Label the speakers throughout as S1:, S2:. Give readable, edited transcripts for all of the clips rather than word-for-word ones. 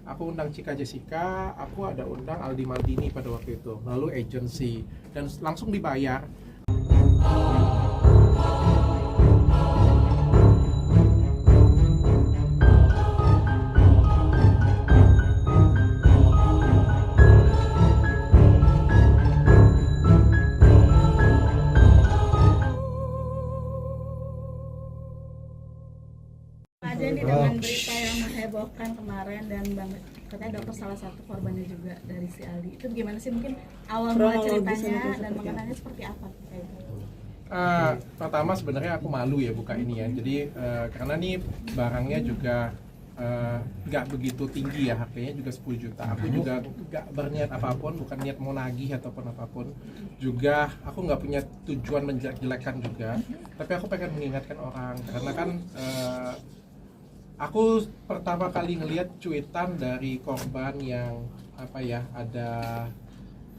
S1: aku undang Cika Jessica, aku ada undang Aldi Maldini pada waktu itu, lalu agency, dan langsung dibayar.
S2: Aja nih dengan berita yang menghebohkan kemarin dan katanya dokter salah satu korbannya juga dari si Aldi. Itu gimana sih, mungkin awal mula ceritanya dan mengenalnya seperti apa kayak gitu?
S1: Pertama sebenarnya aku malu ya buka ini ya. Jadi karena nih barangnya juga nggak begitu tinggi ya, harganya juga 10 juta. Aku juga nggak berniat apapun, bukan niat mau nagih ataupun apapun. Juga aku nggak punya tujuan menjelek-jelekan juga. Tapi aku pengen mengingatkan orang karena kan aku pertama kali ngelihat cuitan dari korban yang ada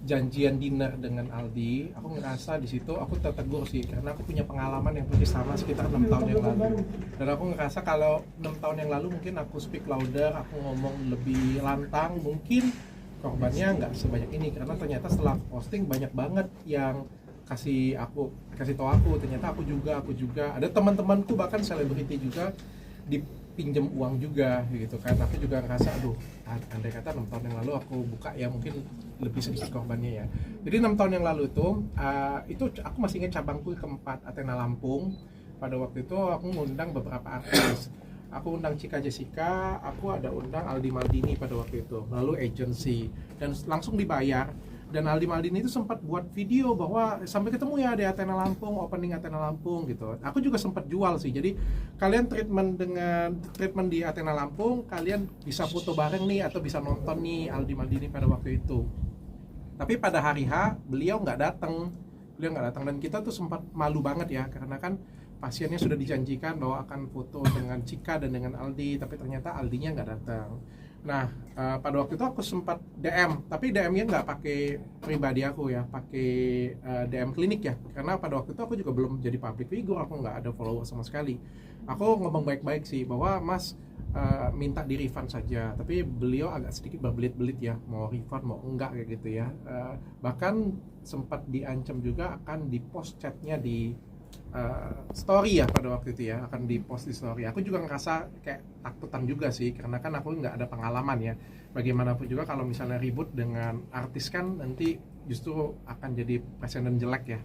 S1: janjian dinner dengan Aldi. Aku ngerasa di situ aku tertegur sih karena aku punya pengalaman yang persis sama sekitar 6 tahun yang lalu. Dan aku ngerasa kalau 6 tahun yang lalu mungkin aku speak louder, aku ngomong lebih lantang, mungkin korbannya nggak sebanyak ini. Karena ternyata setelah posting banyak banget yang kasih tahu aku, ternyata aku juga ada teman-temanku bahkan selebriti juga dipinjam uang juga gitu kan. Aku juga ngerasa andai kata 6 tahun yang lalu aku buka ya mungkin lebih sedikit korbannya ya. Jadi 6 tahun yang lalu itu aku masih ingat cabangku keempat Athena Lampung. Pada waktu itu aku ngundang beberapa artis. Aku undang Cika Jessica, aku ada undang Aldi Maldini pada waktu itu, lalu agency, dan langsung dibayar. Dan Aldi Maldini itu sempat buat video bahwa sampai ketemu ya di Athena Lampung, opening Athena Lampung gitu. Aku juga sempat jual sih. Jadi kalian treatment di Athena Lampung, kalian bisa foto bareng nih atau bisa nonton nih Aldi Maldini pada waktu itu. Tapi pada hari H beliau nggak datang. Dan kita tuh sempat malu banget ya karena kan pasiennya sudah dijanjikan bahwa akan foto dengan Cika dan dengan Aldi, tapi ternyata Aldinya nggak datang. Nah, pada waktu itu aku sempat DM, tapi DM-nya nggak pakai pribadi aku ya, pakai DM klinik ya. Karena pada waktu itu aku juga belum jadi public figure, aku nggak ada follower sama sekali. Aku ngomong baik-baik sih, bahwa Mas minta di refund saja. Tapi beliau agak sedikit berbelit-belit ya, mau refund mau enggak kayak gitu ya. Bahkan sempat diancam juga akan di-post chatnya di story ya pada waktu itu ya, akan di post di story. Aku juga ngerasa kayak takutan juga sih karena kan aku nggak ada pengalaman ya. Bagaimanapun juga kalau misalnya ribut dengan artis kan nanti justru akan jadi presiden jelek ya.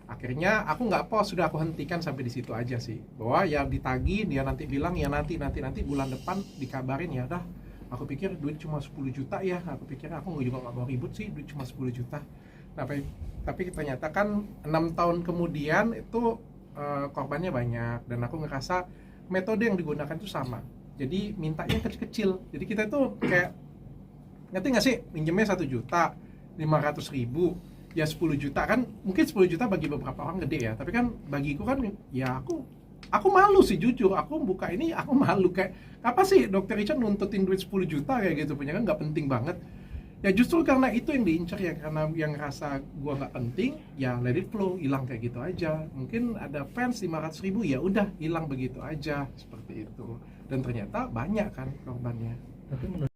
S1: Akhirnya aku nggak post, sudah aku hentikan sampai di situ aja sih. Bahwa ya ditagi, dia nanti bilang ya nanti bulan depan dikabarin ya udah. Aku pikir duit cuma 10 juta ya, aku pikir aku juga nggak mau ribut sih, duit cuma 10 juta. Tapi ternyata kan 6 tahun kemudian itu korbannya banyak, dan aku ngerasa metode yang digunakan itu sama. Jadi mintanya kecil-kecil. Jadi kita tuh kayak, ngerti nggak sih, minjemnya 1 juta 500 ribu ya 10 juta kan, mungkin 10 juta bagi beberapa orang gede ya, tapi kan bagiku kan ya aku malu sih jujur, aku buka ini aku malu kayak apa sih Dokter Richard nuntutin duit 10 juta kayak gitu, punya kan nggak penting banget. Ya justru karena itu yang diincar ya, karena yang ngerasa gua nggak penting, ya let it flow, hilang kayak gitu aja. Mungkin ada fans 500 ribu, ya udah hilang begitu aja, seperti itu. Dan ternyata banyak kan korbannya.